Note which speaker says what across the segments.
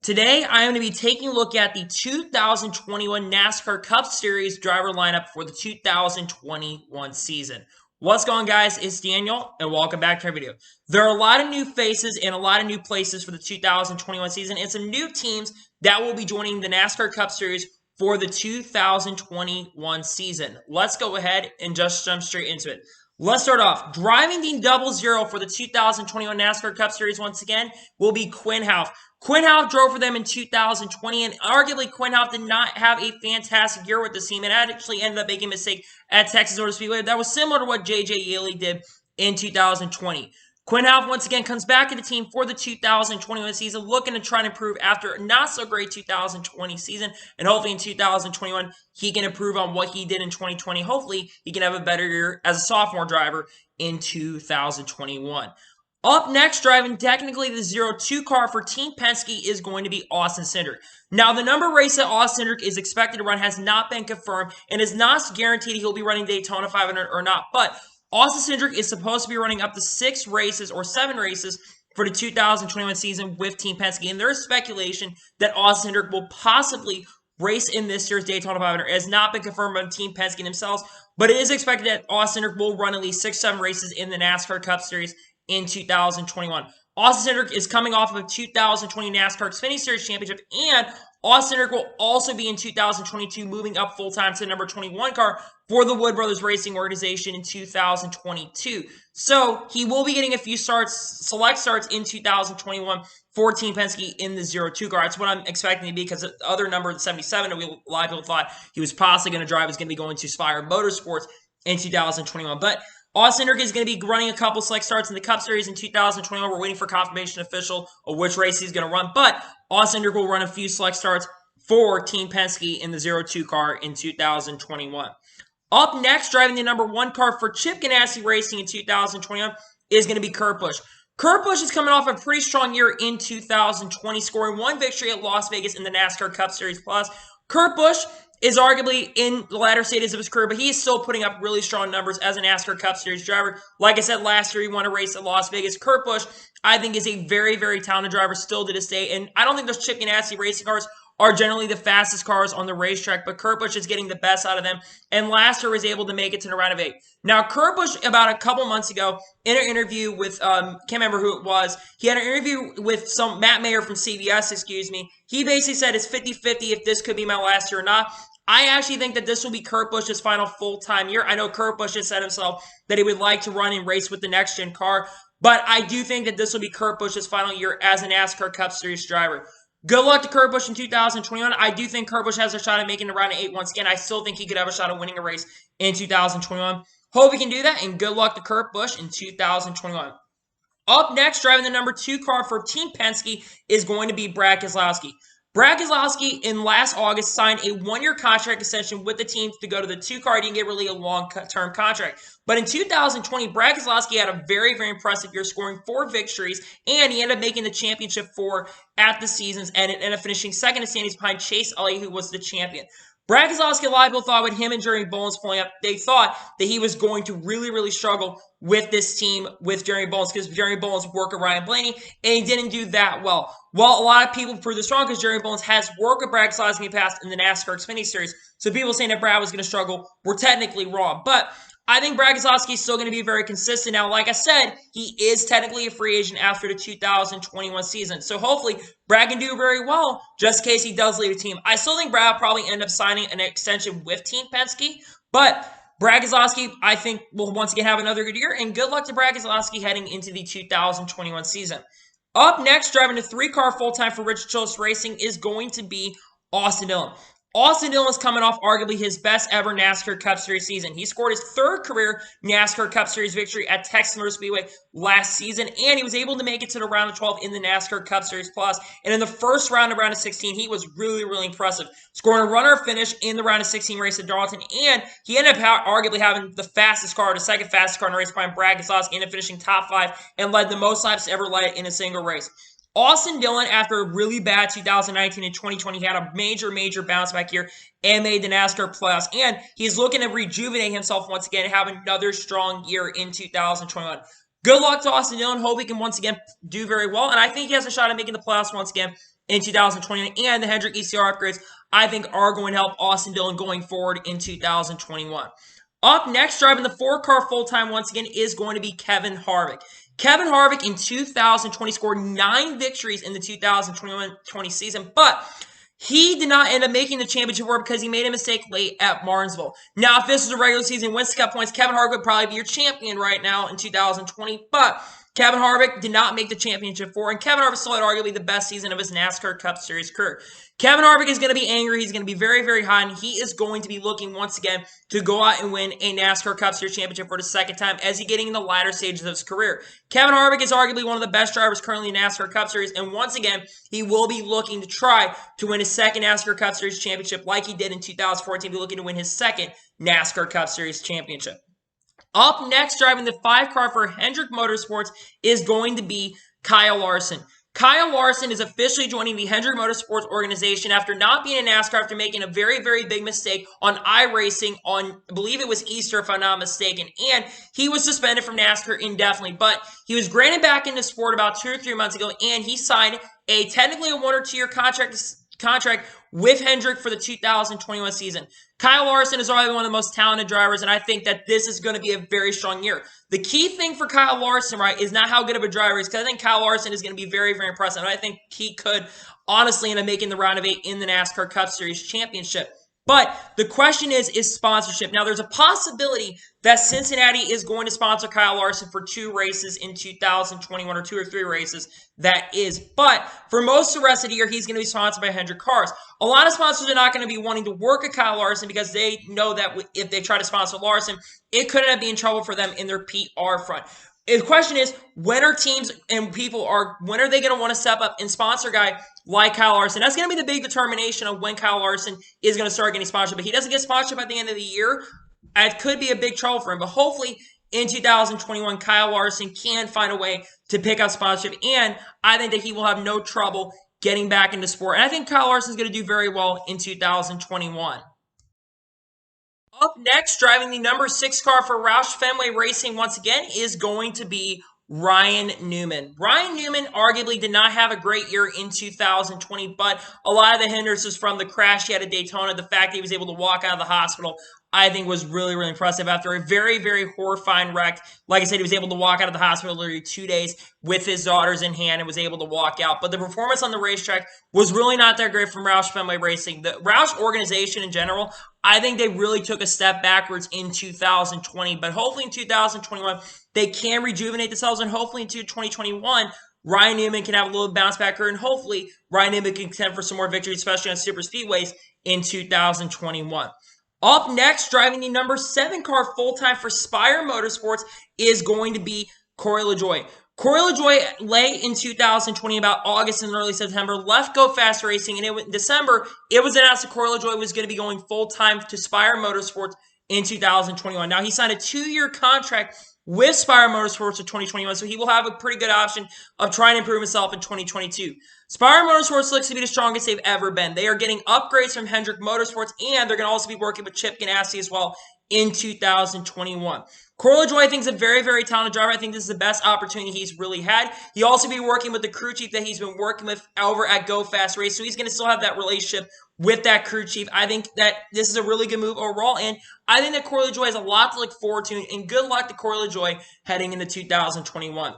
Speaker 1: Today, I am going to be taking a look at the 2021 NASCAR Cup Series driver lineup for the 2021 season. What's going on, guys? It's Daniel, and welcome back to our video. There are a lot of new faces and a lot of new places for the 2021 season, and some new teams that will be joining the NASCAR Cup Series for the 2021 season. Let's go ahead and just jump straight into it. Let's start off. Driving the 00 for the 2021 NASCAR Cup Series once again will be Quinn. Quinn drove for them in 2020, and arguably Quinn did not have a fantastic year with the team and actually ended up making a mistake at Texas Motor Speedway. That was similar to what J.J. Yeley did in 2020. Quinn once again comes back to the team for the 2021 season, looking to try and improve after a not-so-great 2020 season, and hopefully in 2021 he can improve on what he did in 2020. Hopefully he can have a better year as a sophomore driver in 2021. Up next, driving technically the 02 car for Team Penske is going to be Austin Cindric. Now, the number race that Austin Cindric is expected to run has not been confirmed and is not guaranteed he'll be running Daytona 500 or not, but Austin Cindric is supposed to be running up to 6 races or 7 races for the 2021 season with Team Penske, and there is speculation that Austin Cindric will possibly race in this year's Daytona 500. It has not been confirmed by Team Penske themselves, but it is expected that Austin Cindric will run at least 6-7 races in the NASCAR Cup Series in 2021. Austin Cindric is coming off of a 2020 NASCAR Xfinity Series Championship, and Austin Cindric will also be in 2022 moving up full-time to the number 21 car for the Wood Brothers Racing organization in 2022. So he will be getting a few select starts in 2021 for Team Penske in the 02 car. That's what I'm expecting to be, because the other number, the 77, a lot of people thought he was possibly going to drive, is going to be going to Spire Motorsports in 2021. But Austin Cindric is going to be running a couple select starts in the Cup Series in 2021. We're waiting for confirmation official of which race he's going to run, but Austin Cindric will run a few select starts for Team Penske in the 02 car in 2021. Up next, driving the number 1 car for Chip Ganassi Racing in 2021 is going to be Kurt Busch. Kurt Busch is coming off a pretty strong year in 2020, scoring 1 victory at Las Vegas in the NASCAR Cup Series Plus. Kurt Busch is arguably in the latter stages of his career, but he is still putting up really strong numbers as a NASCAR Cup Series driver. Like I said, last year he won a race at Las Vegas. Kurt Busch, I think, is a very, very talented driver still to this day, and I don't think those Chip Ganassi racing cars are generally the fastest cars on the racetrack, but Kurt Busch is getting the best out of them, and last year was able to make it to the round of 8. Now, Kurt Busch, about a couple months ago, in an interview with, can't remember who it was, he had an interview with Matt Mayer from CBS, he basically said it's 50-50 if this could be my last year or not. I actually think that this will be Kurt Busch's final full-time year. I know Kurt Busch has said himself that he would like to run and race with the next-gen car, but I do think that this will be Kurt Busch's final year as a NASCAR Cup Series driver. Good luck to Kurt Busch in 2021. I do think Kurt Busch has a shot at making the round of 8 once again. I still think he could have a shot at winning a race in 2021. Hope he can do that, and good luck to Kurt Busch in 2021. Up next, driving the number 2 car for Team Penske is going to be Brad Keselowski. Brad Keselowski, in last August, signed a 1-year contract extension with the team to go to the 2 car. He didn't get really a long-term contract. But in 2020, Brad Keselowski had a very, very impressive year, scoring 4 victories, and he ended up making the championship 4 at the season's end and ended up finishing second in standings behind Chase Elliott, who was the champion. Brad Keselowski, a lot of people thought with him and Jeremy Bullins pulling up, they thought that he was going to really, really struggle with this team with Jeremy Bullins, because Jeremy Bullins worked with Ryan Blaney, and he didn't do that well. Well, a lot of people proved this wrong, because Jeremy Bullins has worked with Brad Keselowski in the past in the NASCAR Xfinity Series, so people saying that Brad was going to struggle were technically wrong. But I think Brad Keselowski is still going to be very consistent. Now, like I said, he is technically a free agent after the 2021 season. So hopefully, Brad can do very well just in case he does leave the team. I still think Brad will probably end up signing an extension with Team Penske. But Brad Keselowski, I think, will once again have another good year. And good luck to Brad Keselowski heading into the 2021 season. Up next, driving a 3-car full-time for Richard Childress Racing is going to be Austin Dillon. Austin Dillon is coming off arguably his best ever NASCAR Cup Series season. He scored his 3rd career NASCAR Cup Series victory at Texas Motor Speedway last season, and he was able to make it to the round of 12 in the NASCAR Cup Series Plus. And in the first round of round of 16, he was really, really impressive, scoring a runner finish in the round of 16 race at Darlington, and he ended up arguably having the fastest car, the 2nd fastest car in the race behind Brad Keselowski, ended up finishing top 5 and led the most laps ever led in a single race. Austin Dillon, after a really bad 2019 and 2020, he had a major, major bounce back year and made the NASCAR playoffs. And he's looking to rejuvenate himself once again and have another strong year in 2021. Good luck to Austin Dillon. Hope he can once again do very well. And I think he has a shot at making the playoffs once again in 2021, and the Hendrick ECR upgrades, I think, are going to help Austin Dillon going forward in 2021. Up next, driving the 4-car full-time once again, is going to be Kevin Harvick. Kevin Harvick in 2020 scored 9 victories in the 2021-20 season, but he did not end up making the championship work because he made a mistake late at Martinsville. Now, if this was a regular season Winston Cup points, Kevin Harvick would probably be your champion right now in 2020, but Kevin Harvick did not make the championship four, and Kevin Harvick still had arguably the best season of his NASCAR Cup Series career. Kevin Harvick is going to be angry. He's going to be very, very hot, and he is going to be looking once again to go out and win a NASCAR Cup Series championship for the second time as he's getting in the latter stages of his career. Kevin Harvick is arguably one of the best drivers currently in NASCAR Cup Series, and once again, he will be looking to try to win his second NASCAR Cup Series championship like he did in 2014, be looking to win his second NASCAR Cup Series championship. Up next, driving the 5-car for Hendrick Motorsports is going to be Kyle Larson. Kyle Larson is officially joining the Hendrick Motorsports organization after not being in NASCAR after making a very, very big mistake on iRacing on, I believe it was Easter if I'm not mistaken, and he was suspended from NASCAR indefinitely, but he was granted back into sport about 2 or 3 months ago, and he signed technically a 1 or 2 year contract with Hendrick for the 2021 season. Kyle Larson is already one of the most talented drivers, and I think that this is going to be a very strong year. The key thing for Kyle Larson, right, is not how good of a driver he is, because I think Kyle Larson is going to be very, very impressive. And I think he could honestly end up making the round of 8 in the NASCAR Cup Series championship. But the question is sponsorship. Now, there's a possibility that Cincinnati is going to sponsor Kyle Larson for 2 races in 2021, or 2 or 3 races, that is. But for most of the rest of the year, he's going to be sponsored by Hendrick Cars. A lot of sponsors are not going to be wanting to work with Kyle Larson because they know that if they try to sponsor Larson, it could end up being trouble for them in their PR front. The question is, when are teams and people when are they going to want to step up and sponsor a guy like Kyle Larson? That's going to be the big determination of when Kyle Larson is going to start getting sponsorship. But he doesn't get sponsorship at the end of the year, it could be a big trouble for him. But hopefully in 2021, Kyle Larson can find a way to pick up sponsorship. And I think that he will have no trouble getting back into sport. And I think Kyle Larson is going to do very well in 2021. Up next, driving the number 6 car for Roush Fenway Racing once again is going to be Ryan Newman. Ryan Newman arguably did not have a great year in 2020, but a lot of the hindrances from the crash he had at Daytona, the fact that he was able to walk out of the hospital, I think was really, really impressive. After a very, very horrifying wreck, like I said, he was able to walk out of the hospital literally 2 days with his daughters in hand and was able to walk out. But the performance on the racetrack was really not that great from Roush Fenway Racing. The Roush organization in general, I think they really took a step backwards in 2020. But hopefully in 2021, they can rejuvenate themselves. And hopefully in 2021, Ryan Newman can have a little bounce back career. And hopefully Ryan Newman can contend for some more victories, especially on super speedways in 2021. Up next, driving the number 7 car full-time for Spire Motorsports is going to be Corey LaJoie. Corey LaJoie, late in 2020, about August and early September, left Go Fast Racing, and in December, it was announced that Corey LaJoie was going to be going full-time to Spire Motorsports in 2021. Now, he signed a 2-year contract with Spire Motorsports for 2021, so he will have a pretty good option of trying to improve himself in 2022. Spire Motorsports looks to be the strongest they've ever been. They are getting upgrades from Hendrick Motorsports, and they're going to also be working with Chip Ganassi as well in 2021. Corey LaJoie, I think, is a very, very talented driver. I think this is the best opportunity he's really had. He'll also be working with the crew chief that he's been working with over at Go Fast Race, so he's going to still have that relationship with that crew chief. I think that this is a really good move overall, and I think that Corey LaJoie has a lot to look forward to, and good luck to Corey LaJoie heading into 2021.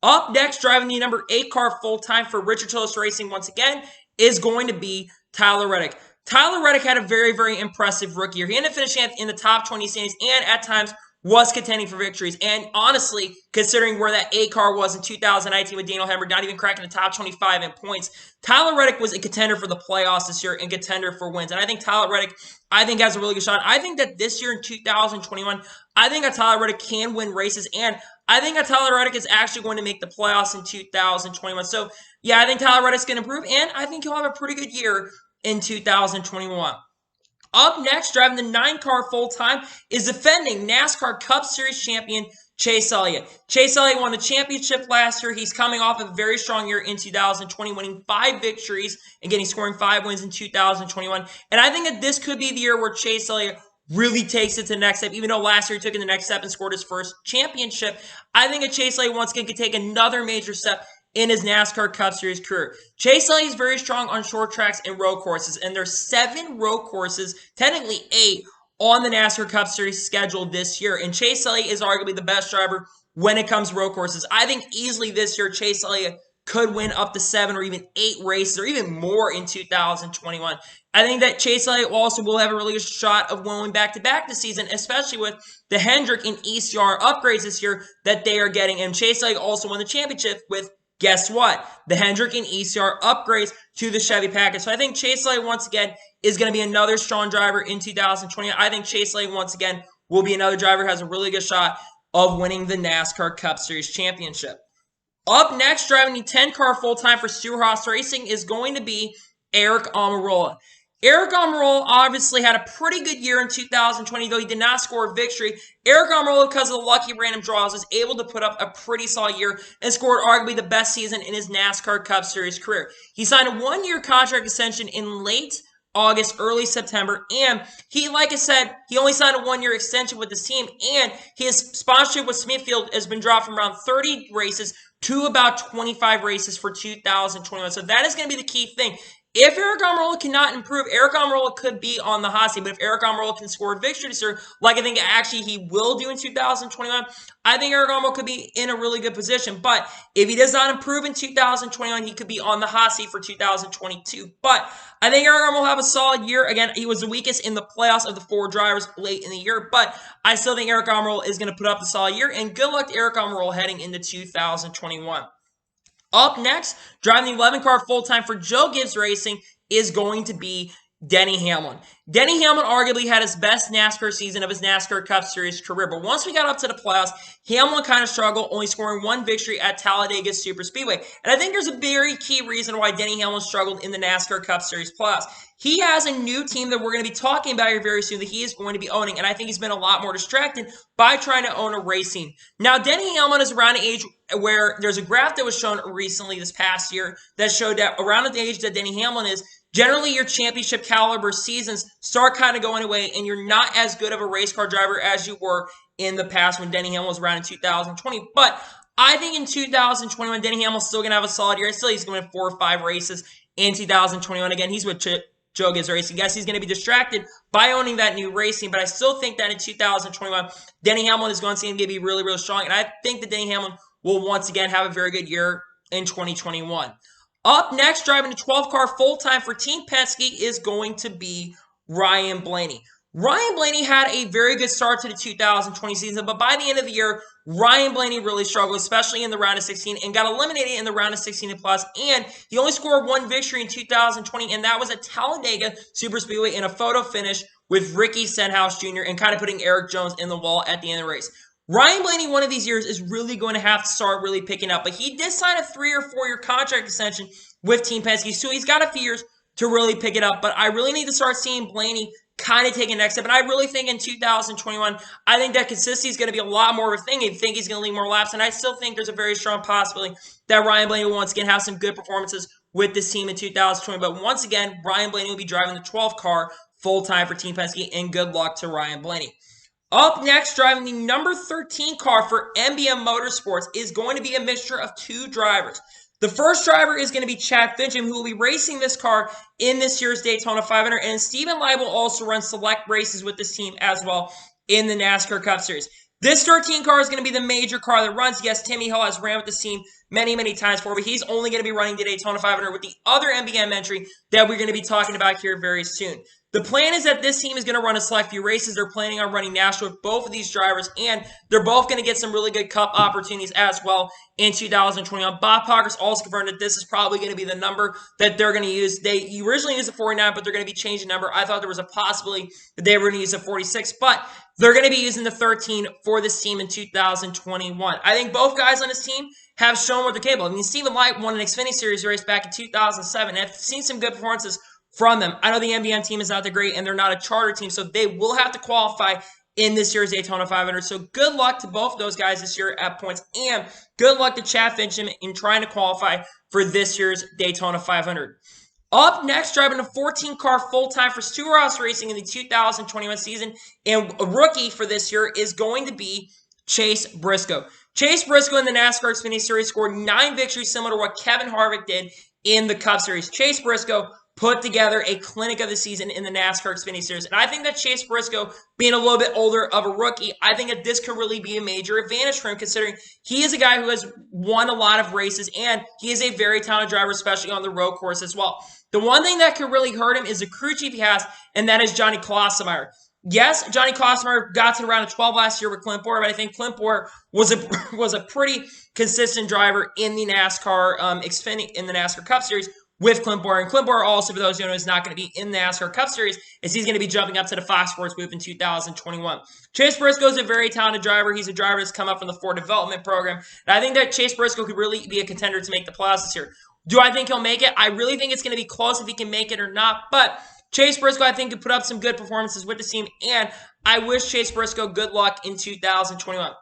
Speaker 1: Up next, driving the number 8 car full-time for Richard Tillis Racing once again is going to be Tyler Reddick. Tyler Reddick had a very, very impressive rookie year. He ended up finishing in the top 20 standings and at times was contending for victories. And honestly, considering where that 8 car was in 2019 with Daniel Hemrick, not even cracking the top 25 in points, Tyler Reddick was a contender for the playoffs this year and contender for wins. And I think Tyler Reddick, has a really good shot. I think that this year in 2021, I think that Tyler Reddick can win races, and I think that Tyler Reddick is actually going to make the playoffs in 2021. So, yeah, I think Tyler Reddick's going to improve, and I think he'll have a pretty good year in 2021. Up next, driving the 9 car full-time is defending NASCAR Cup Series champion Chase Elliott. Chase Elliott won the championship last year. He's coming off a very strong year in 2020, winning 5 victories and scoring 5 wins in 2021. And I think that this could be the year where Chase Elliott really takes it to the next step. Even though last year he took it to the next step and scored his first championship, I think that Chase Elliott once again could take another major step in his NASCAR Cup Series career. Chase Elliott is very strong on short tracks and road courses, and there's 7 road courses, technically 8, on the NASCAR Cup Series schedule this year. And Chase Elliott is arguably the best driver when it comes to road courses. I think easily this year Chase Elliott could win up to 7 or even 8 races or even more in 2021. I think that Chase Elliott also will have a really good shot of winning back-to-back this season, especially with the Hendrick and ECR upgrades this year that they are getting. And Chase Elliott also won the championship with, guess what? The Hendrick and ECR upgrades to the Chevy package. So I think Chase Elliott, once again, is going to be another strong driver in 2020. I think Chase Elliott, once again, will be another driver who has a really good shot of winning the NASCAR Cup Series championship. Up next, driving the 10-car full-time for Stewart-Haas Racing is going to be Aric Almirola. Aric Almirola obviously had a pretty good year in 2020, though he did not score a victory. Aric Almirola, because of the lucky random draws, was able to put up a pretty solid year and scored arguably the best season in his NASCAR Cup Series career. He signed a 1-year contract extension in late August, early September, and he, like I said, he only signed a 1-year extension with this team, and his sponsorship with Smithfield has been dropped from around 30 races to about 25 races for 2021. So that is going to be the key thing. If Aric Almirola cannot improve, Aric Almirola could be on the hot seat. But if Aric Almirola can score a victory this year, like I think actually he will do in 2021, I think Aric Almirola could be in a really good position. But if he does not improve in 2021, he could be on the hot seat for 2022. But I think Aric Almirola will have a solid year. Again, he was the weakest in the playoffs of the 4 drivers late in the year. But I still think Aric Almirola is going to put up a solid year. And good luck to Aric Almirola heading into 2021. Up next, driving the 11-car full-time for Joe Gibbs Racing is going to be Denny Hamlin. Denny Hamlin arguably had his best NASCAR season of his NASCAR Cup Series career, but once we got up to the playoffs, Hamlin kind of struggled, only scoring 1 victory at Talladega Superspeedway. And I think there's a very key reason why Denny Hamlin struggled in the NASCAR Cup Series playoffs. He has a new team that we're going to be talking about here very soon that he is going to be owning, and I think he's been a lot more distracted by trying to own a racing. Now, Denny Hamlin is around the age where there's a graph that was shown recently this past year that showed that around the age that Denny Hamlin is, generally your championship caliber seasons start kind of going away, and you're not as good of a race car driver as you were in the past when Denny Hamlin was around in 2020. But I think in 2021, Denny Hamlin's still going to have a solid year. Still, he's going to win 4 or 5 races in 2021. Again, he's with Joe Gibbs Racing. Yes, he's going to be distracted by owning that new racing, but I still think that in 2021, Denny Hamlin is going to be really, really strong, and I think that Denny Hamlin will once again have a very good year in 2021. Up next, driving the 12-car full-time for Team Penske is going to be Ryan Blaney. Ryan Blaney had a very good start to the 2020 season, but by the end of the year, Ryan Blaney really struggled, especially in the round of 16, and got eliminated in the round of 16 and plus, and he only scored 1 victory in 2020, and that was at Talladega Superspeedway in a photo finish with Ricky Stenhouse Jr. and kind of putting Erik Jones in the wall at the end of the race. Ryan Blaney, one of these years, is really going to have to start really picking up, but he did sign a 3 or 4 year contract extension with Team Penske, so he's got a few years to really pick it up, but I really need to start seeing Blaney kind of take a next step. And I really think in 2021, I think that consistency is going to be a lot more of a thing. I think he's going to lead more laps. And I still think there's a very strong possibility that Ryan Blaney will once again have some good performances with this team in 2020. But once again, Ryan Blaney will be driving the 12 car full-time for Team Penske. And good luck to Ryan Blaney. Up next, driving the number 13 car for MBM Motorsports is going to be a mixture of 2 drivers. The first driver is going to be Chad Finch, who will be racing this car in this year's Daytona 500. And Stephen Lai will also run select races with this team as well in the NASCAR Cup Series. This 13 car is going to be the major car that runs. Yes, Timmy Hill has ran with this team many, many times before, but he's only going to be running the Daytona 500 with the other MBM entry that we're going to be talking about here very soon. The plan is that this team is going to run a select few races. They're planning on running national with both of these drivers, and they're both going to get some really good cup opportunities as well in 2021. Bob Pockrass also confirmed that this is probably going to be the number that they're going to use. They originally used the 49, but they're going to be changing the number. I thought there was a possibility that they were going to use the 46, but they're going to be using the 13 for this team in 2021. I think both guys on this team have shown what they're capable of. I mean, Stephen Light won an Xfinity Series race back in 2007, and I've seen some good performances from them. I know the MBM team is not that great, and they're not a charter team, so they will have to qualify in this year's Daytona 500. So good luck to both of those guys this year at points, and good luck to Chad Finch in trying to qualify for this year's Daytona 500. Up next, driving a 14-car full-time for Stewart-Haas Racing in the 2021 season, and a rookie for this year is going to be Chase Briscoe. Chase Briscoe in the NASCAR Xfinity Series scored 9 victories, similar to what Kevin Harvick did in the Cup Series. Chase Briscoe put together a clinic of the season in the NASCAR Xfinity Series. And I think that Chase Briscoe, being a little bit older of a rookie, I think that this could really be a major advantage for him, considering he is a guy who has won a lot of races, and he is a very talented driver, especially on the road course as well. The one thing that could really hurt him is the crew chief he has, and that is Johnny Klosmeyer. Yes, Johnny Klosmeyer got to the round of 12 last year with Clint Bowyer, but I think Clint Bowyer was a pretty consistent driver in the NASCAR Xfinity, in the NASCAR Cup Series with Clint Bowyer. And Clint Bowyer also, for those who know, is not going to be in the NASCAR Cup Series, as he's going to be jumping up to the Fox Sports booth in 2021. Chase Briscoe is a very talented driver. He's a driver that's come up from the Ford Development Program. And I think that Chase Briscoe could really be a contender to make the playoffs this year. Do I think he'll make it? I really think it's going to be close if he can make it or not. But Chase Briscoe, I think, could put up some good performances with the team. And I wish Chase Briscoe good luck in 2021.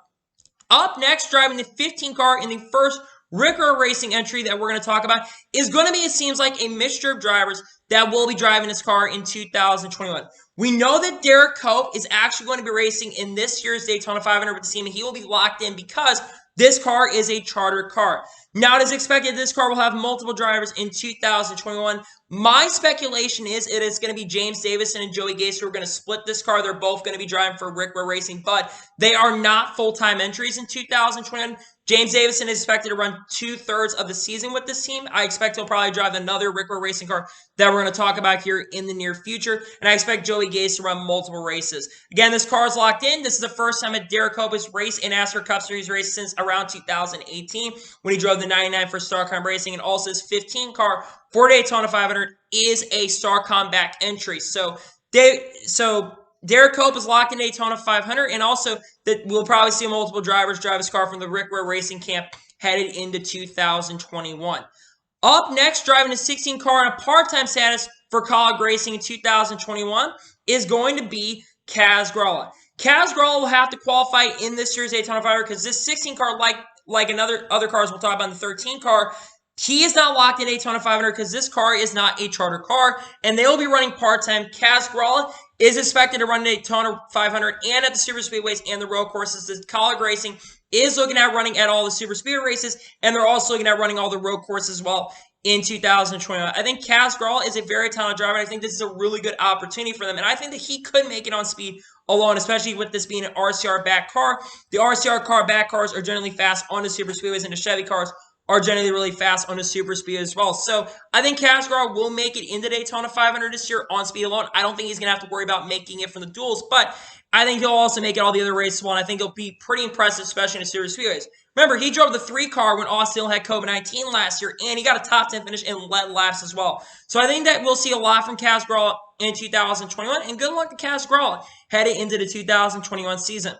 Speaker 1: Up next, driving the 15 car in the first Rick Rowe Racing entry that we're going to talk about is going to be, it seems like, a mixture of drivers that will be driving this car in 2021. We know that Derrick Cope is actually going to be racing in this year's Daytona 500 with the team, and he will be locked in because this car is a charter car. Now, it is expected this car will have multiple drivers in 2021. My speculation is it is going to be James Davison and Joey Gase who are going to split this car. They're both going to be driving for Rick Rowe Racing, but they are not full-time entries in 2021. James Davison is expected to run 2/3 of the season with this team. I expect he'll probably drive another Rick Rowe Racing car that we're going to talk about here in the near future. And I expect Joey Gase to run multiple races. Again, this car is locked in. This is the first time that Derrick Cope has raced in NASCAR Cup Series race since around 2018 when he drove the 99 for Starcom Racing. And also his 15 car for Daytona 500 is a Starcom back entry. So Derrick Cope is locked in Daytona 500, and also that we'll probably see multiple drivers drive his car from the Rick Rowe Racing camp headed into 2021. Up next, driving a 16 car in a part-time status for College Racing in 2021 is going to be Kaz Gralla. Kaz Gralla will have to qualify in this year's Daytona 500 because this 16 car, like other cars we'll talk about in the 13 car, he is not locked in Daytona 500 because this car is not a charter car, and they will be running part-time. Kaz Gralla is expected to run Daytona 500 and at the super speedways and the road courses. The College Racing is looking at running at all the super speedway races, and they're also looking at running all the road courses as well in 2021. I think Kaz Gralla is a very talented driver. I think this is a really good opportunity for them, and I think that he could make it on speed alone, especially with this being an RCR back car. The RCR car back cars are generally fast on the super speedways, and the Chevy cars are generally really fast on the super speed as well. So I think Kaz Gralla will make it into Daytona 500 this year on speed alone. I don't think he's going to have to worry about making it from the duels, but I think he'll also make it all the other races well, and I think he'll be pretty impressive, especially in the super speedways. Remember, he drove the 3 car when Austin Hill had COVID-19 last year, and he got a top 10 finish and led laps as well. So I think that we'll see a lot from Kaz Gralla in 2021, and good luck to Kaz Gralla headed into the 2021 season.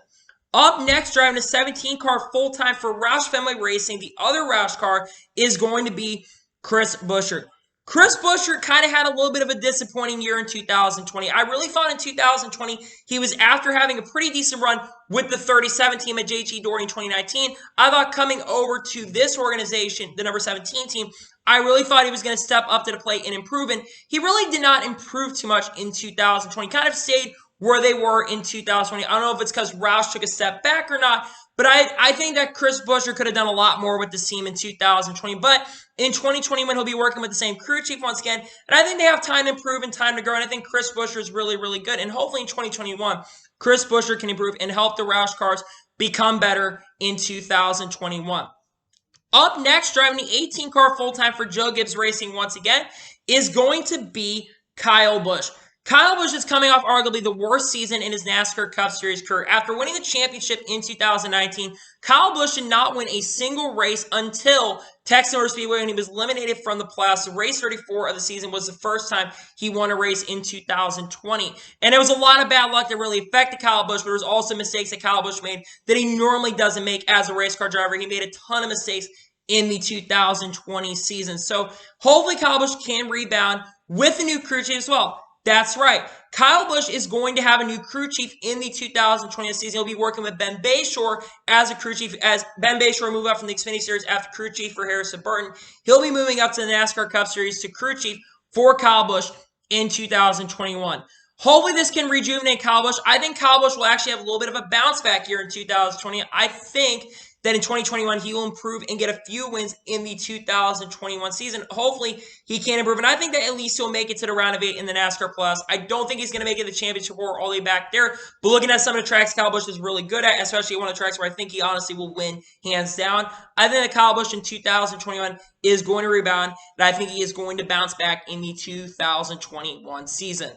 Speaker 1: Up next, driving a 17 car full-time for Roush Fenway Racing, the other Roush car is going to be Chris Buescher. Chris Buescher kind of had a little bit of a disappointing year in 2020. I really thought in 2020 he was, after having a pretty decent run with the 37 team at JT Doherty in 2019, I thought coming over to this organization, the number 17 team, I really thought he was going to step up to the plate and improve, and he really did not improve too much in 2020. Kind of stayed where they were in 2020. I don't know if it's because Roush took a step back or not, but I think that Chris Buescher could have done a lot more with the team in 2020. But in 2021, he'll be working with the same crew chief once again, and I think they have time to improve and time to grow, and I think Chris Buescher is really, really good. And hopefully in 2021, Chris Buescher can improve and help the Roush cars become better in 2021. Up next, driving the 18 car full-time for Joe Gibbs Racing once again, is going to be Kyle Busch. Kyle Busch is coming off arguably the worst season in his NASCAR Cup Series career. After winning the championship in 2019, Kyle Busch did not win a single race until Texas Motor Speedway when he was eliminated from the playoffs. So race 34 of the season was the first time he won a race in 2020. And it was a lot of bad luck that really affected Kyle Busch, but there was also mistakes that Kyle Busch made that he normally doesn't make as a race car driver. He made a ton of mistakes in the 2020 season. So hopefully Kyle Busch can rebound with a new crew chief as well. That's right. Kyle Busch is going to have a new crew chief in the 2020 season. He'll be working with Ben Bayshore as a crew chief, as Ben Bayshore moved up from the Xfinity Series after crew chief for Harrison Burton. He'll be moving up to the NASCAR Cup Series to crew chief for Kyle Busch in 2021. Hopefully this can rejuvenate Kyle Busch. I think Kyle Busch will actually have a little bit of a bounce back here in 2020. I think that in 2021 he will improve and get a few wins in the 2021 season. Hopefully he can improve, and I think that at least he'll make it to the round of 8 in the NASCAR Plus. I don't think he's going to make it to the championship or all the way back there, but looking at some of the tracks Kyle Busch is really good at, especially one of the tracks where I think he honestly will win hands down. I think that Kyle Busch in 2021 is going to rebound, and I think he is going to bounce back in the 2021 season.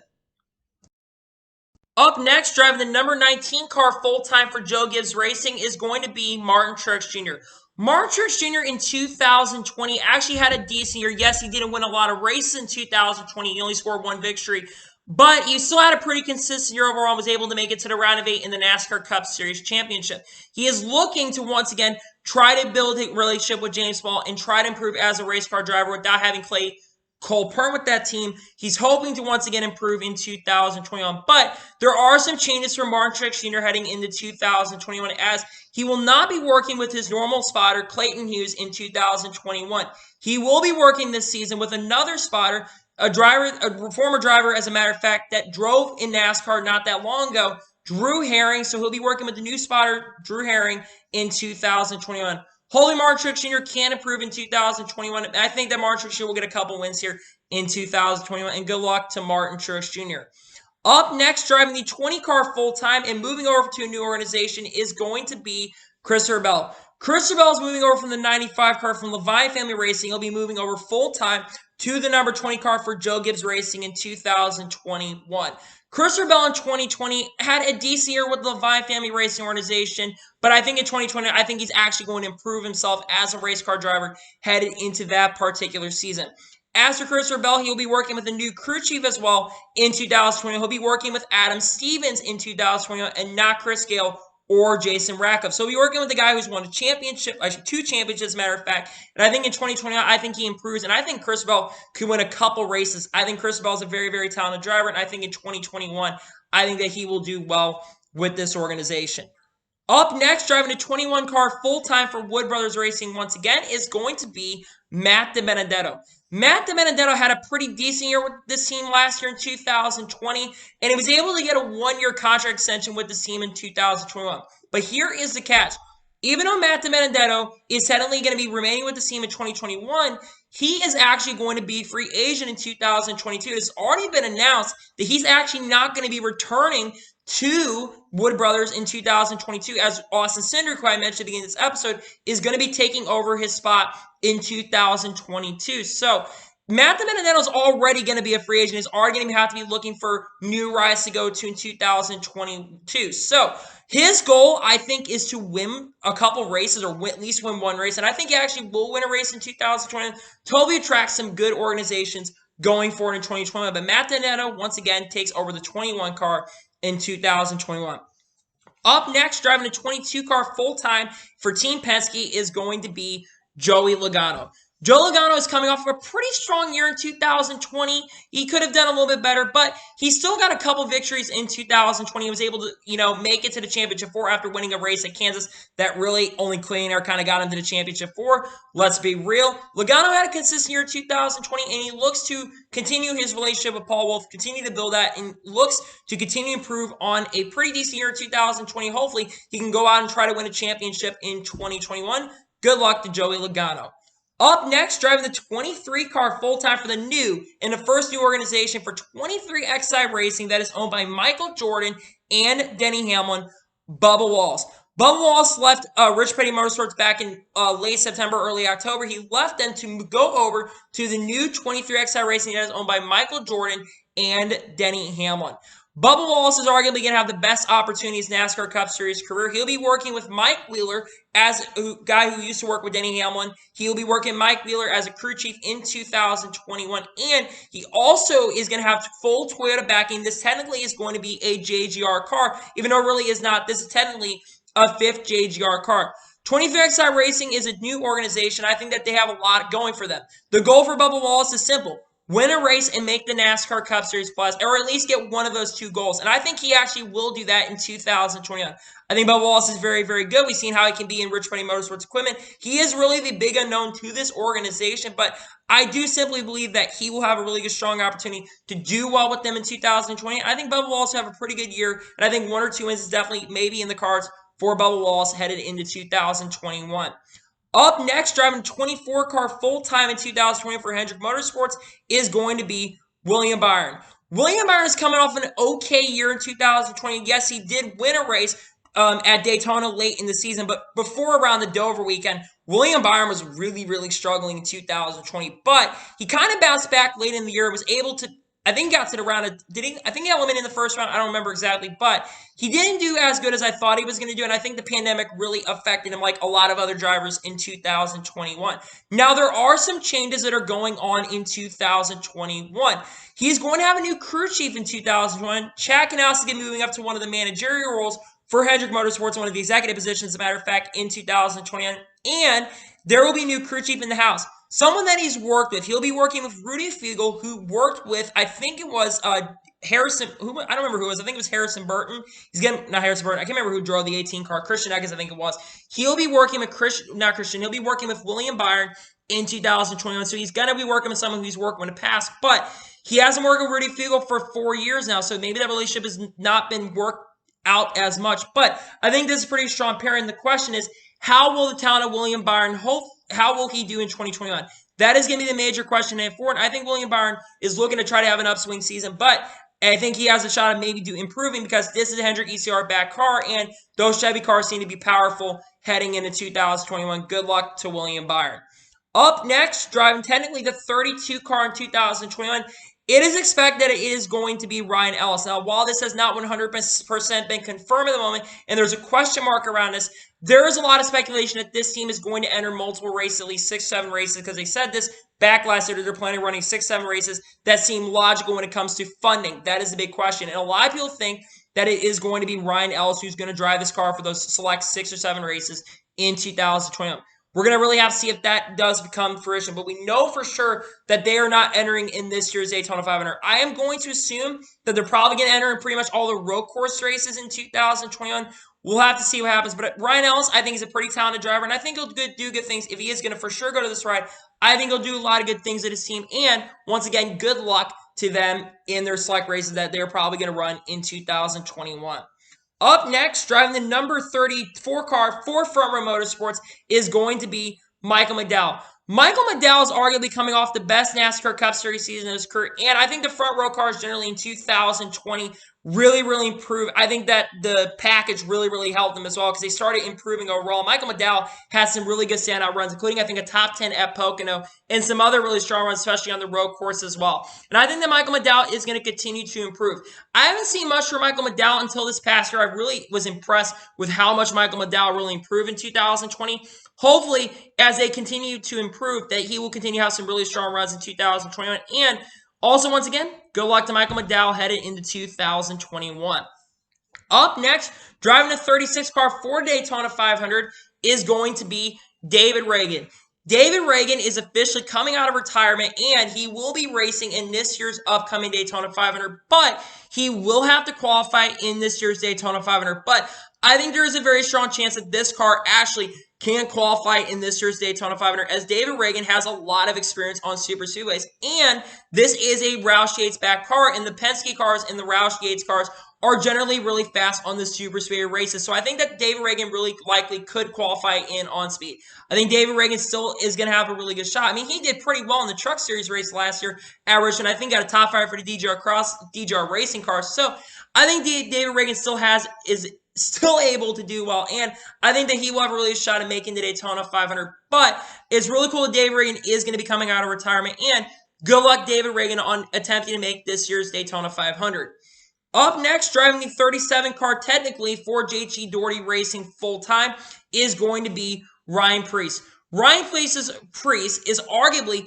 Speaker 1: Up next, driving the number 19 car full-time for Joe Gibbs Racing is going to be Martin Truex Jr. Martin Truex Jr. in 2020 actually had a decent year. Yes, he didn't win a lot of races in 2020. He only scored 1 victory, but he still had a pretty consistent year overall and was able to make it to the round of 8 in the NASCAR Cup Series Championship. He is looking to once again try to build a relationship with James Ball and try to improve as a race car driver without having Clay Cole Pern with that team. He's hoping to once again improve in 2021. But there are some changes for Martin Truex Jr. heading into 2021 as he will not be working with his normal spotter, Clayton Hughes, in 2021. He will be working this season with another spotter, a former driver, as a matter of fact, that drove in NASCAR not that long ago, Drew Herring. So he'll be working with the new spotter, Drew Herring, in 2021. Hopefully Martin Truex Jr. can improve in 2021. I think that Martin Truex Jr. will get a couple wins here in 2021, and good luck to Martin Truex Jr. Up next, driving the 20 car full-time and moving over to a new organization is going to be Christopher Bell. Christopher Bell is moving over from the 95 car from Levi Family Racing. He'll be moving over full-time to the number 20 car for Joe Gibbs Racing in 2021. Christopher Bell in 2020 had a decent year with the Levi Family Racing Organization, but I think in 2020, I think he's actually going to improve himself as a race car driver headed into that particular season. As for Christopher Bell, he'll be working with a new crew chief as well in 2020. He'll be working with Adam Stevens in 2021 and not Chris Gale or Jason Rakoff. So he'll be working with the guy who's won a championship, actually 2 championships, as a matter of fact. And I think in 2020, I think he improves. And I think Christopher Bell could win a couple races. I think Christopher Bell is a very, very talented driver. And I think in 2021, I think that he will do well with this organization. Up next, driving a 21 car full-time for Wood Brothers Racing once again is going to be Matt DiBenedetto. Matt DiBenedetto had a pretty decent year with this team last year in 2020, and he was able to get a 1-year contract extension with this team in 2021. But here is the catch. Even though Matt DiBenedetto is technically going to be remaining with the team in 2021, he is actually going to be free agent in 2022. It's already been announced that he's actually not going to be returning to Wood Brothers in 2022, as Austin Cindric, who I mentioned at the beginning of this episode, is going to be taking over his spot in 2022. So Matt DiBenedetto is already going to be a free agent. He's already going to have to be looking for new rides to go to in 2022. So his goal, I think, is to win a couple races or at least win 1 race. And I think he actually will win a race in 2020. Totally attracts some good organizations going forward in 2021. But Matt DiBenedetto, once again, takes over the 21 car in 2021. Up next, driving a 22 car full-time for Team Penske is going to be Joey Logano. Joe Logano is coming off of a pretty strong year in 2020. He could have done a little bit better, but he still got a couple victories in 2020. He was able to, make it to the Championship 4 after winning a race at Kansas that really only Clean Air kind of got him to the Championship 4. Let's be real. Logano had a consistent year in 2020, and he looks to continue his relationship with Paul Wolfe, continue to build that, and looks to continue to improve on a pretty decent year in 2020. Hopefully, he can go out and try to win a championship in 2021. Good luck to Joey Logano. Up next, driving the 23 car full-time for the new and the first new organization for 23XI Racing that is owned by Michael Jordan and Denny Hamlin, Bubba Wallace. Bubba Wallace left Rich Petty Motorsports back in late September, early October. He left them to go over to the new 23XI Racing that is owned by Michael Jordan and Denny Hamlin. Bubba Wallace is arguably going to have the best opportunities in NASCAR Cup Series career. He'll be working with Mike Wheeler as a guy who used to work with Denny Hamlin. He'll be working Mike Wheeler as a crew chief in 2021. And he also is going to have full Toyota backing. This technically is going to be a JGR car, even though it really is not. This is technically a 5th JGR car. 23XI Racing is a new organization. I think that they have a lot going for them. The goal for Bubba Wallace is simple. Win a race and make the NASCAR Cup Series Plus, or at least get one of those 2 goals. And I think he actually will do that in 2021. I think Bubba Wallace is very, very good. We've seen how he can be in Rich Petty Motorsports equipment. He is really the big unknown to this organization, but I do simply believe that he will have a really good, strong opportunity to do well with them in 2020. I think Bubba Wallace will have a pretty good year, and I think 1 or 2 wins is definitely maybe in the cards for Bubba Wallace headed into 2021. Up next, driving 24 car full-time in 2020 for Hendrick Motorsports is going to be William Byron. William Byron is coming off an okay year in 2020. Yes, he did win a race at Daytona late in the season, but before around the Dover weekend, William Byron was really, really struggling in 2020. But he kind of bounced back late in the year, was able to, I think, got to the round of, I think he got eliminated in the first round. I don't remember exactly, but he didn't do as good as I thought he was going to do, and I think the pandemic really affected him like a lot of other drivers in 2021. Now, there are some changes that are going on in 2021. He's going to have a new crew chief in 2021. Chad Knaus is going to be moving up to one of the managerial roles for Hendrick Motorsports, one of the executive positions, as a matter of fact, in 2021. And there will be a new crew chief in the house. Someone that he's worked with. He'll be working with Rudy Fiegel, who worked with, I think it was Harrison, I don't remember who it was. I think it was Harrison Burton. Not Harrison Burton. I can't remember who drove the 18 car. Christian Eckes, I think it was. He'll be working with he'll be working with William Byron in 2021. So he's going to be working with someone who he's worked with in the past. But he hasn't worked with Rudy Fiegel for 4 years now. So maybe that relationship has not been worked out as much. But I think this is a pretty strong pairing. The question is, how will the talent of William Byron how will he do in 2021? That is going to be the major question going forward. I think William Byron is looking to try to have an upswing season, but I think he has a shot at maybe improving because this is a Hendrick ECR back car, and those Chevy cars seem to be powerful heading into 2021. Good luck to William Byron. Up next, driving technically the 32 car in 2021, it is expected that it is going to be Ryan Ellis. Now, while this has not 100% been confirmed at the moment, and there's a question mark around this, there is a lot of speculation that this team is going to enter multiple races, at least 6-7 races, because they said this back last year. They're planning on running 6-7 races that seem logical when it comes to funding. That is the big question. And a lot of people think that it is going to be Ryan Ellis who's going to drive this car for those select 6 or 7 races in 2021. We're going to really have to see if that does become fruition, but we know for sure that they are not entering in this year's Daytona 500. I am going to assume that they're probably going to enter in pretty much all the road course races in 2021. We'll have to see what happens, but Ryan Ellis, I think, is a pretty talented driver, and I think he'll do good things. If he is going to for sure go to this ride, I think he'll do a lot of good things at his team, and once again, good luck to them in their select races that they're probably going to run in 2021. Up next, driving the number 34 car for Front Row Motorsports is going to be Michael McDowell. Michael McDowell is arguably coming off the best NASCAR Cup Series season of his career, and I think the front row cars generally in 2020 really improved. I think that the package really helped them as well because they started improving overall. Michael McDowell has some really good standout runs, including, I think, a top 10 at Pocono and some other really strong runs, especially on the road course as well. And I think that Michael McDowell is going to continue to improve. I haven't seen much from Michael McDowell until this past year. I really was impressed with how much Michael McDowell really improved in 2020. Hopefully, as they continue to improve, that he will continue to have some really strong runs in 2021. And also, once again, good luck to Michael McDowell headed into 2021. Up next, driving the 36 car for Daytona 500 is going to be David Reagan. David Reagan is officially coming out of retirement, and he will be racing in this year's upcoming Daytona 500, but he will have to qualify in this year's Daytona 500. But I think there is a very strong chance that this car actually can qualify in this year's Daytona 500, as David Reagan has a lot of experience on super speedways, and this is a Roush Yates back car, and the Penske cars and the Roush Yates cars are generally really fast on the super speedway races. So I think that David Reagan really likely could qualify in on speed. I think David Reagan still is going to have a really good shot. I mean, he did pretty well in the Truck Series race last year at Richmond. I think got a top 5 for the DJR racing cars. So I think David Reagan is still able to do well, and I think that he will have a really shot at making the Daytona 500. But it's really cool that David Reagan is going to be coming out of retirement, and good luck, David Reagan, on attempting to make this year's Daytona 500. Up next, driving the 37 car technically for JG Doherty Racing full-time is going to be Ryan Preece. Ryan Preece is arguably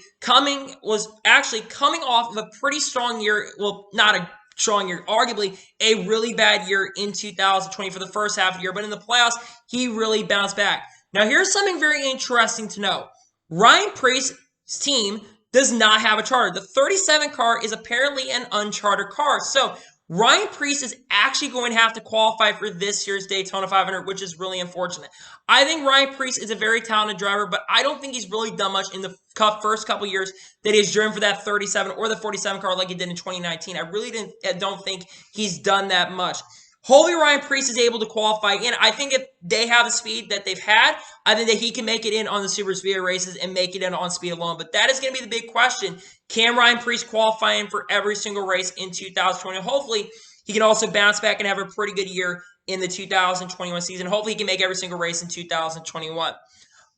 Speaker 1: was actually coming off of a pretty strong year. Well, not a strong year, arguably a really bad year in 2020 for the first half of the year, but in the playoffs, he really bounced back. Now, here's something very interesting to know. Ryan Preece's team does not have a charter. The 37 car is apparently an unchartered car. So Ryan Preece is actually going to have to qualify for this year's Daytona 500, which is really unfortunate. I think Ryan Preece is a very talented driver, but I don't think he's really done much in the first couple years that he's driven for that 37 or the 47 car like he did in 2019. I really don't think he's done that much. Hopefully Ryan Preece is able to qualify in. I think if they have the speed that they've had, I think that he can make it in on the Super Speedway races and make it in on speed alone. But that is going to be the big question. Can Ryan Preece qualify in for every single race in 2020? Hopefully he can also bounce back and have a pretty good year in the 2021 season. Hopefully he can make every single race in 2021.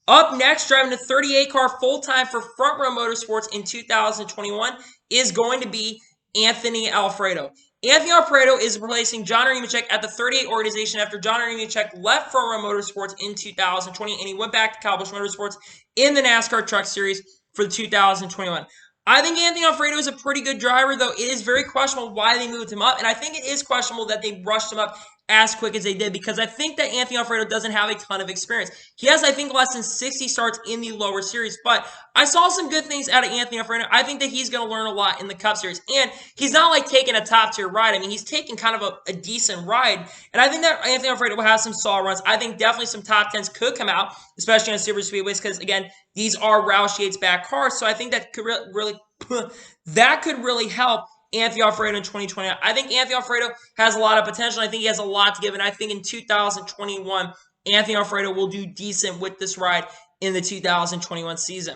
Speaker 1: Up next, driving the 38 car full-time for Front Row Motorsports in 2021 is going to be Anthony Alfredo. Anthony Alfredo is replacing John Nemechek at the 38 organization after John Nemechek left Front Row Motorsports in 2020, and he went back to Busch Motorsports in the NASCAR Truck Series for the 2021. I think Anthony Alfredo is a pretty good driver, though it is very questionable why they moved him up, and I think it is questionable that they rushed him up as quick as they did, because I think that Anthony Alfredo doesn't have a ton of experience. He has, I think, less than 60 starts in the lower series, but I saw some good things out of Anthony Alfredo. I think that he's going to learn a lot in the Cup Series, and he's not like taking a top-tier ride. I mean, he's taking kind of a decent ride, and I think that Anthony Alfredo will have some solid runs. I think definitely some top 10s could come out, especially on Super Speedways, because, again, these are Roush Yates-backed cars, so I think that could really help Anthony Alfredo in 2020. I think Anthony Alfredo has a lot of potential. I think he has a lot to give, and I think in 2021, Anthony Alfredo will do decent with this ride in the 2021 season.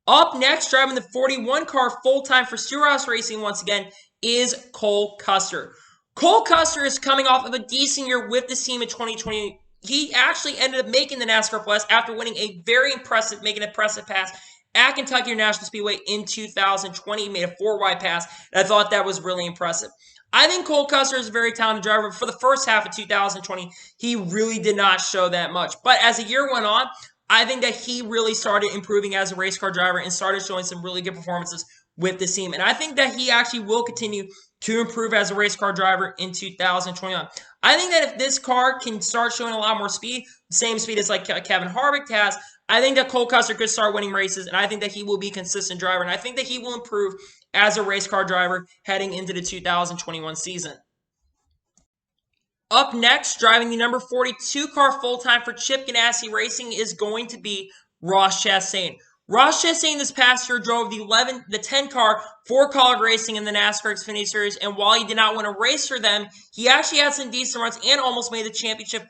Speaker 1: Up next, driving the 41 car full-time for Stewart-Haas Racing once again is Cole Custer. Cole Custer is coming off of a decent year with the team in 2020. He actually ended up making the NASCAR Plus after winning making an impressive pass at Kentucky International Speedway in 2020. He made a 4-wide pass, and I thought that was really impressive. I think Cole Custer is a very talented driver, but for the first half of 2020, he really did not show that much. But as the year went on, I think that he really started improving as a race car driver and started showing some really good performances with this team. And I think that he actually will continue to improve as a race car driver in 2021. I think that if this car can start showing a lot more speed, the same speed as like Kevin Harvick has, I think that Cole Custer could start winning races, and I think that he will be a consistent driver, and I think that he will improve as a race car driver heading into the 2021 season. Up next, driving the number 42 car full-time for Chip Ganassi Racing is going to be Ross Chastain. Ross Chastain this past year drove the 10 car for College Racing in the NASCAR Xfinity Series, and while he did not win a race for them, he actually had some decent runs and almost made the championship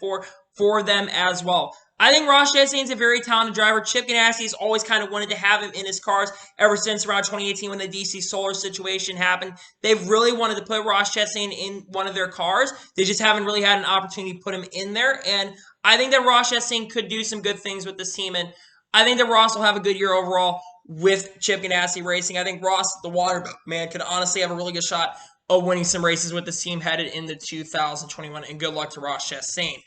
Speaker 1: for them as well. I think Ross Chastain is a very talented driver. Chip Ganassi has always kind of wanted to have him in his cars ever since around 2018 when the DC Solar situation happened. They've really wanted to put Ross Chastain in one of their cars. They just haven't really had an opportunity to put him in there, and I think that Ross Chastain could do some good things with this team, and I think that Ross will have a good year overall with Chip Ganassi Racing. I think Ross, the water man, could honestly have a really good shot of winning some races with this team headed into 2021, and good luck to Ross Chastain.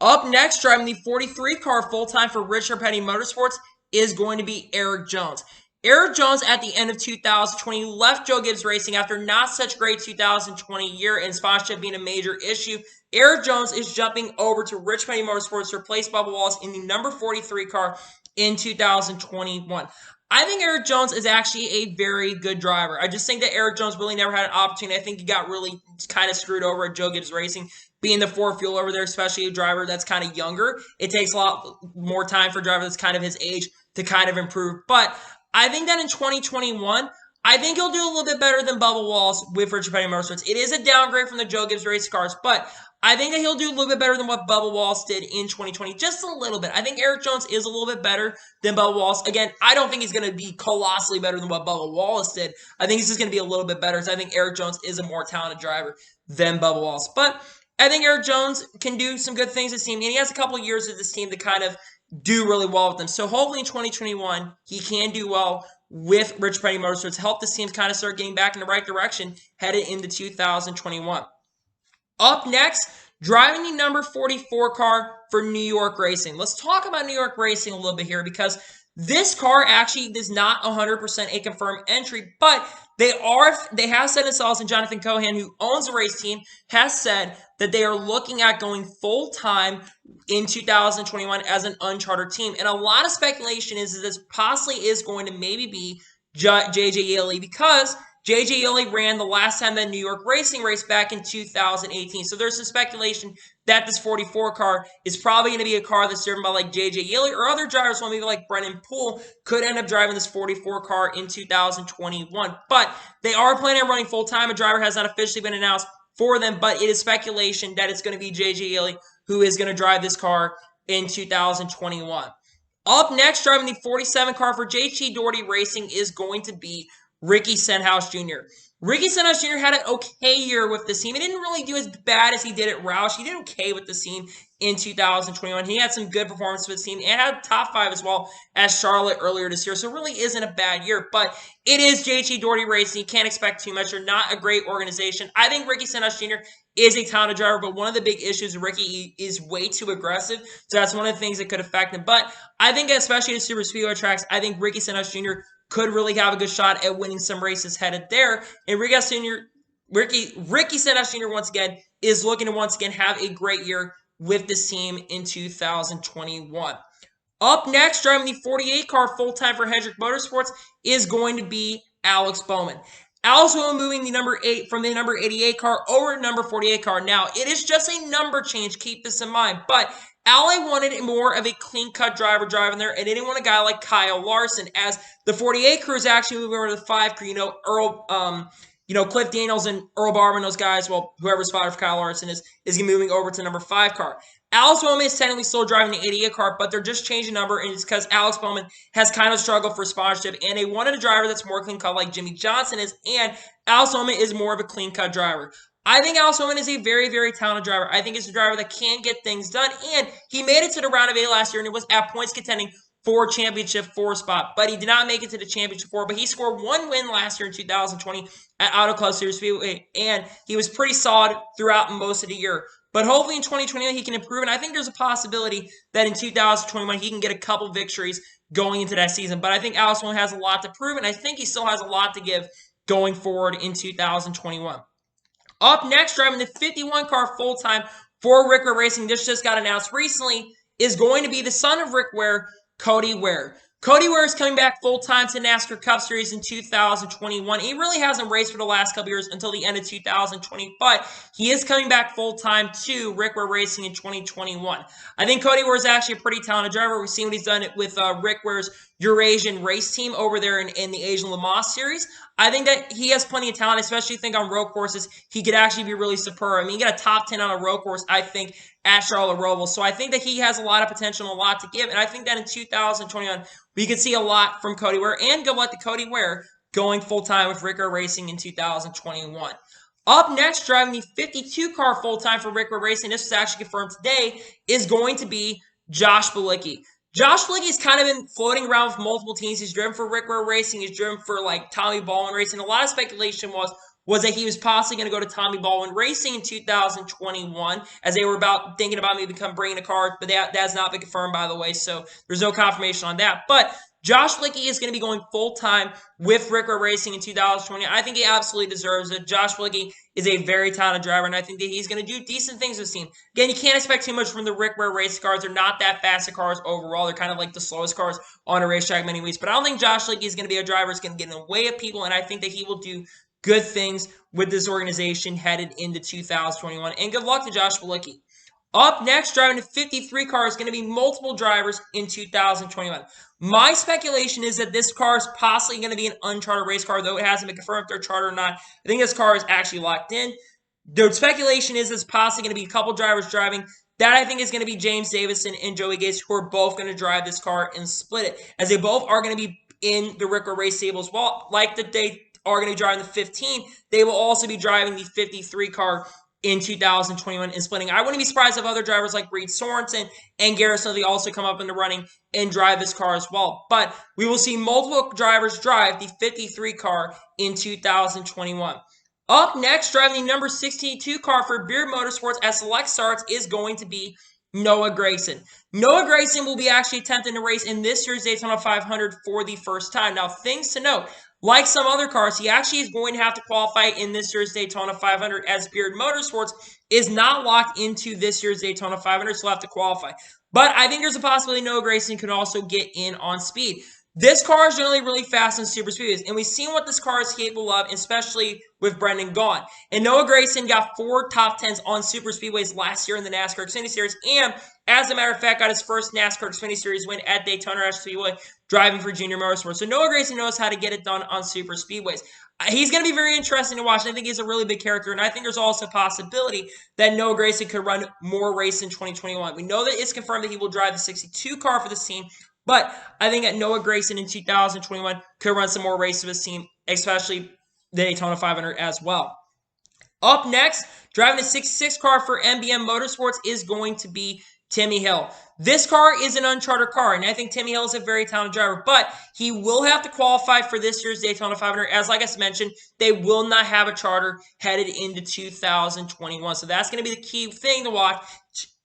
Speaker 1: Up next, driving the 43 car full-time for Richard Petty Motorsports is going to be Erik Jones. Erik Jones, at the end of 2020, left Joe Gibbs Racing after not such great 2020 year and sponsorship being a major issue. Erik Jones is jumping over to Richard Petty Motorsports to replace Bubba Wallace in the number 43 car in 2021. I think Erik Jones is actually a very good driver. I just think that Erik Jones really never had an opportunity. I think he got really kind of screwed over at Joe Gibbs Racing, being the Ford fuel over there, especially a driver that's kind of younger. It takes a lot more time for a driver that's kind of his age to kind of improve. But I think that in 2021, I think he'll do a little bit better than Bubba Wallace with Richard Petty Motorsports. It is a downgrade from the Joe Gibbs race cars, but I think that he'll do a little bit better than what Bubba Wallace did in 2020. Just a little bit. I think Erik Jones is a little bit better than Bubba Wallace. Again, I don't think he's going to be colossally better than what Bubba Wallace did. I think he's just going to be a little bit better. So I think Erik Jones is a more talented driver than Bubba Wallace. But I think Erik Jones can do some good things with this team. And he has a couple of years with this team to kind of do really well with them. So hopefully in 2021, he can do well with Richard Petty Motorsports, help this team kind of start getting back in the right direction headed into 2021. Up next, driving the number 44 car for New York Racing. Let's talk about New York Racing a little bit here, because this car actually is not 100% a confirmed entry, but they have said themselves, and Jonathan Cohan, who owns the race team, has said that they are looking at going full-time in 2021 as an unchartered team. And a lot of speculation is that this possibly is going to maybe be J.J. Yeley, because J.J. Yeley ran the last time that New York Racing raced back in 2018. So there's some speculation that this 44 car is probably going to be a car that's driven by like J.J. Yeley or other drivers, well, maybe like Brennan Poole, could end up driving this 44 car in 2021. But they are planning on running full-time. A driver has not officially been announced for them, but it is speculation that it's going to be J.J. Elliott who is going to drive this car in 2021. Up next, driving the 47 car for JT Doherty Racing is going to be Ricky Stenhouse Jr. Ricky Stenhouse Jr. had an okay year with this team. He didn't really do as bad as he did at Roush. He did okay with this team in 2021. He had some good performance with this team and had top 5 as well as Charlotte earlier this year. So it really isn't a bad year, but it is JT Doherty Racing. You can't expect too much. They're not a great organization. I think Ricky Stenhouse Jr. is a talented driver, but one of the big issues with Ricky is way too aggressive. So that's one of the things that could affect him. But I think especially at super speedway tracks, I think Ricky Stenhouse Jr. could really have a good shot at winning some races headed there. And Ricky Stenhouse Jr. once again is looking to once again have a great year with this team in 2021. Up next, driving the 48 car full-time for Hendrick Motorsports is going to be Alex Bowman. Alex Bowman moving the number 8 from the number 88 car over to number 48 car. Now, it is just a number change. Keep this in mind. But Allie wanted more of a clean-cut driver driving there, and they didn't want a guy like Kyle Larson, as the 48 crew is actually moving over to the 5 crew. Cliff Daniels and Earl Barman, those guys, well, whoever's spotter for Kyle Larson is going to be moving over to number 5 car. Alex Bowman is technically still driving the 88 car, but they're just changing number, and it's because Alex Bowman has kind of struggled for sponsorship, and they wanted a driver that's more clean-cut like Jimmy Johnson is, and Alex Bowman is more of a clean-cut driver. I think Alex Bowman is a very, very talented driver. I think he's a driver that can get things done, and he made it to the round of 8 last year, and it was at points contending for championship 4 spot, but he did not make it to the championship 4, but he scored 1 win last year in 2020 at Auto Club Series Speedway, and he was pretty solid throughout most of the year. But hopefully in 2021 he can improve, and I think there's a possibility that in 2021 he can get a couple victories going into that season. But I think Alex Bowman has a lot to prove, and I think he still has a lot to give going forward in 2021. Up next, driving the 51 car full-time for Rick Ware Racing, this just got announced recently, is going to be the son of Rick Ware, Cody Ware. Cody Ware is coming back full-time to NASCAR Cup Series in 2021. He really hasn't raced for the last couple years until the end of 2020, but he is coming back full-time to Rick Ware Racing in 2021. I think Cody Ware is actually a pretty talented driver. We've seen what he's done with Rick Ware's Eurasian race team over there in the Asian Le Mans Series. I think that he has plenty of talent, especially on road courses. He could actually be really superb. I mean, he got a top 10 on a road course, I think, at Charlotte Roval. So I think that he has a lot of potential and a lot to give. And I think that in 2021, we could see a lot from Cody Ware. And good luck to Cody Ware going full-time with Rick Ware Racing in 2021. Up next, driving the 52 car full-time for Rick Ware Racing, this was actually confirmed today, is going to be Josh Bilicki. Josh Bilicki's kind of been floating around with multiple teams. He's driven for Rick Ware Racing. He's driven for Tommy Baldwin Racing. A lot of speculation was that he was possibly going to go to Tommy Baldwin Racing in 2021, as they were thinking about maybe bringing a car, but that has not been confirmed, by the way, so there's no confirmation on that. But Josh Bilicki is going to be going full-time with Rick Ware Racing in 2020. I think he absolutely deserves it. Josh Bilicki is a very talented driver, and I think that he's going to do decent things with this team. Again, you can't expect too much from the Rick Ware race cars. They're not that fast of cars overall. They're kind of like the slowest cars on a racetrack in many ways. But I don't think Josh Bilicki is going to be a driver that's going to get in the way of people, and I think that he will do good things with this organization headed into 2021. And good luck to Josh Bilicki. Up next, driving the 53 car is going to be multiple drivers in 2021. My speculation is that this car is possibly going to be an uncharted race car, though it hasn't been confirmed if they're chartered or not. I think this car is actually locked in. The speculation is it's possibly going to be a couple drivers driving. That, I think, is going to be James Davison and Joey Gates, who are both going to drive this car and split it, as they both are going to be in the Rick Ware race stable as well. Like that they are going to be driving the 15, they will also be driving the 53 car in 2021 and splitting. I wouldn't be surprised if other drivers like Reed Sorensen and Garrett Snelly also come up in the running and drive this car as well. But we will see multiple drivers drive the 53 car in 2021. Up next, driving the number 62 car for Beard Motorsports at Select Starts is going to be Noah Gragson. Noah Gragson will be actually attempting to race in this year's Daytona 500 for the first time. Now, things to note. Like some other cars, he actually is going to have to qualify in this year's Daytona 500, as Beard Motorsports is not locked into this year's Daytona 500, so he'll have to qualify. But I think there's a possibility Noah Gragson could also get in on speed. This car is generally really fast in super speedways, and we've seen what this car is capable of, especially with Brendan Gaughan. And Noah Gragson got 4 top 10s on super speedways last year in the NASCAR Xfinity Series, and as a matter of fact, got his first NASCAR Xfinity Series win at Daytona Speedway, driving for Junior Motorsports. So Noah Gragson knows how to get it done on super speedways. he's going to be very interesting to watch. I think he's a really big character, and I think there's also a possibility that Noah Gragson could run more races in 2021. We know that it's confirmed that he will drive the 62 car for this team, but I think that Noah Gragson in 2021 could run some more races with his team, especially the Daytona 500 as well. Up next, driving the 66 car for NBM Motorsports is going to be Timmy Hill. This car is an uncharted car, and I think Timmy Hill is a very talented driver, but he will have to qualify for this year's Daytona 500. As like I mentioned, they will not have a charter headed into 2021. So that's going to be the key thing to watch,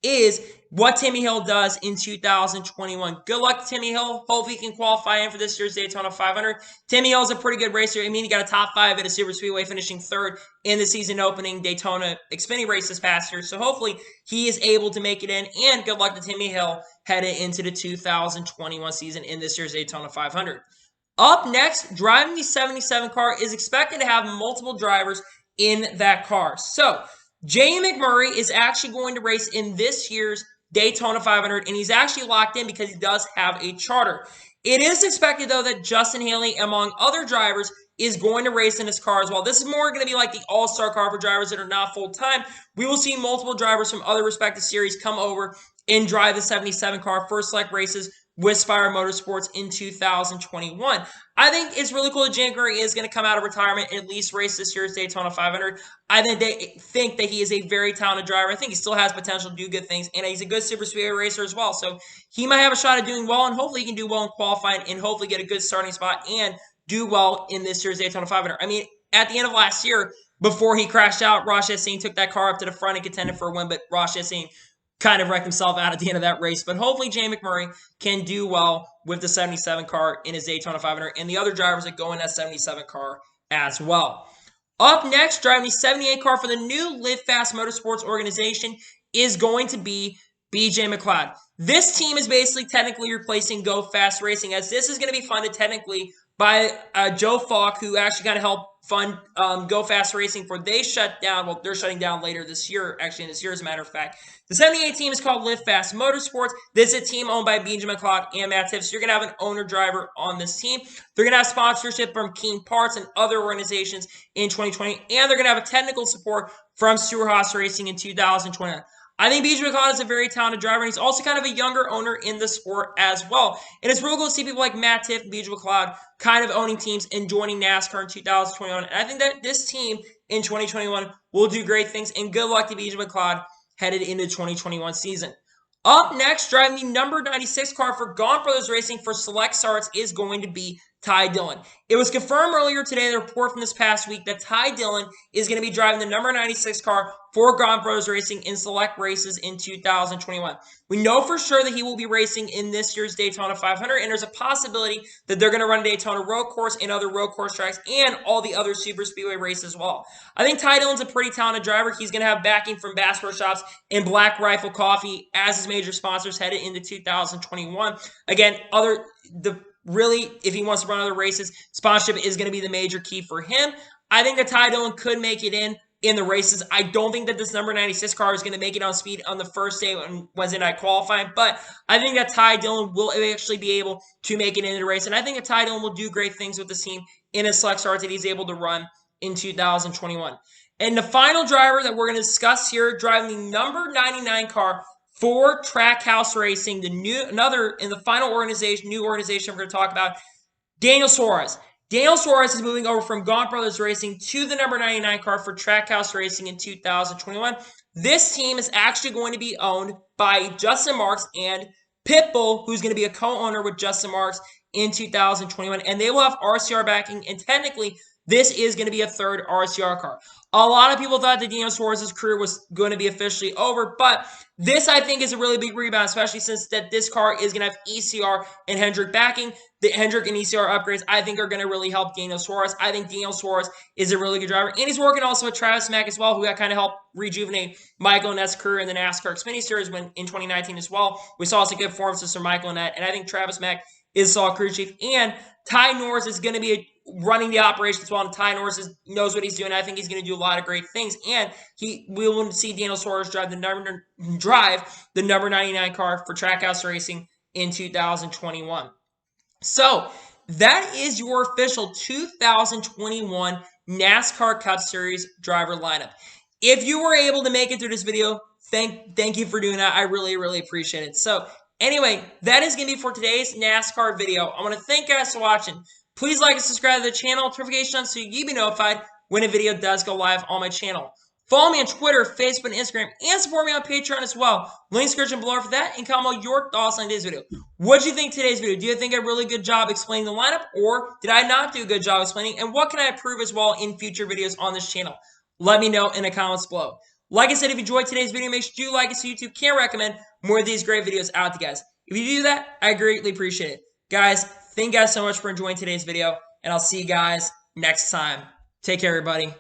Speaker 1: is what Timmy Hill does in 2021. Good luck to Timmy Hill. Hope he can qualify in for this year's Daytona 500. Timmy Hill is a pretty good racer. I mean, he got a top 5 at a super speedway, finishing 3rd in the season opening Daytona Xfinity race this past year. So hopefully he is able to make it in. And good luck to Timmy Hill headed into the 2021 season in this year's Daytona 500. Up next, driving the 77 car is expected to have multiple drivers in that car. So Jamie McMurray is actually going to race in this year's Daytona 500, and he's actually locked in because he does have a charter. It is expected, though, that Justin Haley, among other drivers, is going to race in his car as well. This is more going to be like the all-star car for drivers that are not full-time. We will see multiple drivers from other respective series come over and drive the 77 car for select races with Spire Motorsports in 2021. I think it's really cool that Jamie McMurray is going to come out of retirement and at least race this year's Daytona 500. I think they think that he is a very talented driver. I think he still has potential to do good things, and he's a good super speedway racer as well. So he might have a shot at doing well, and hopefully he can do well in qualifying and hopefully get a good starting spot and do well in this year's Daytona 500. I mean, at the end of last year, before he crashed out, Ross Chastain took that car up to the front and contended for a win, but Ross Chastain kind of wrecked himself out at the end of that race. But hopefully Jamie McMurray can do well with the 77 car in his Daytona 500 and the other drivers that go in that 77 car as well. Up next, driving the 78 car for the new Live Fast Motorsports organization is going to be BJ McLeod. This team is basically technically replacing Go Fast Racing, as this is going to be funded technically by Joe Falk, who actually kind of helped fund Go Fast Racing for they shut down. Well, they're shutting down later this year, actually in this year as a matter of fact. The 78 team is called Live Fast Motorsports. This is a team owned by BJ McLeod and Matt Tiff. So you're going to have an owner-driver on this team. They're going to have sponsorship from King Parts and other organizations in 2020. And they're going to have a technical support from Stewart Haas Racing in 2021. I think BJ McLeod is a very talented driver, and he's also kind of a younger owner in the sport as well. And it's real cool to see people like Matt Tiff and BJ McLeod kind of owning teams and joining NASCAR in 2021. And I think that this team in 2021 will do great things, and good luck to BJ McLeod headed into the 2021 season. Up next, driving the number 96 car for Gaunt Brothers Racing for Select Starts is going to be Ty Dillon. It was confirmed earlier today, the report from this past week, that Ty Dillon is going to be driving the number 96 car for Gaunt Brothers Racing in select races in 2021. We know for sure that he will be racing in this year's Daytona 500, and there's a possibility that they're going to run a Daytona road course and other road course tracks and all the other super speedway races as well. I think Ty Dillon's a pretty talented driver. He's going to have backing from Bass Pro Shops and Black Rifle Coffee as his major sponsors headed into 2021. Again, really, if he wants to run other races, sponsorship is going to be the major key for him. I think that Ty Dillon could make it in the races. I don't think that this number 96 car is going to make it on speed on the first day on Wednesday night qualifying, but I think that Ty Dillon will actually be able to make it into the race, and I think that Ty Dillon will do great things with this team in his select starts that he's able to run in 2021. And the final driver that we're going to discuss here, driving the number 99 car for Trackhouse Racing, the final organization, new organization we're going to talk about, Daniel Suarez. Daniel Suarez is moving over from Gaunt Brothers Racing to the number 99 car for Trackhouse Racing in 2021. This team is actually going to be owned by Justin Marks and Pitbull, who's going to be a co-owner with Justin Marks in 2021. And they will have RCR backing, and technically, this is going to be a third RCR car. A lot of people thought that Daniel Suarez's career was going to be officially over, but this, I think, is a really big rebound, especially since that this car is going to have ECR and Hendrick backing. The Hendrick and ECR upgrades, I think, are going to really help Daniel Suarez. I think Daniel Suarez is a really good driver, and he's working also with Travis Mack as well, who got kind of helped rejuvenate Michael Annett's career in the NASCAR Xfinity Series in 2019 as well. We saw some good performances from Michael Annett, and I think Travis Mack is solid crew chief, and Ty Norris is going to be running the operation as well, and Ty Norris knows what he's doing. I think he's going to do a lot of great things, and we will see Daniel Suarez drive the number 99 car for Trackhouse Racing in 2021. So that is your official 2021 NASCAR Cup Series driver lineup. If you were able to make it through this video, thank you for doing that. I really appreciate it. So anyway, that is going to be for today's NASCAR video. I want to thank you guys for watching. Please like and subscribe to the channel, notifications on so you be notified when a video does go live on my channel. Follow me on Twitter, Facebook, and Instagram, and support me on Patreon as well. Link in the description below for that, and comment your thoughts on today's video. What did you think today's video? Do you think I did a really good job explaining the lineup, or did I not do a good job explaining? And what can I improve as well in future videos on this channel? Let me know in the comments below. Like I said, if you enjoyed today's video, make sure you like it so YouTube can recommend more of these great videos out to you guys. If you do that, I greatly appreciate it. Guys, thank you guys so much for enjoying today's video, and I'll see you guys next time. Take care, everybody.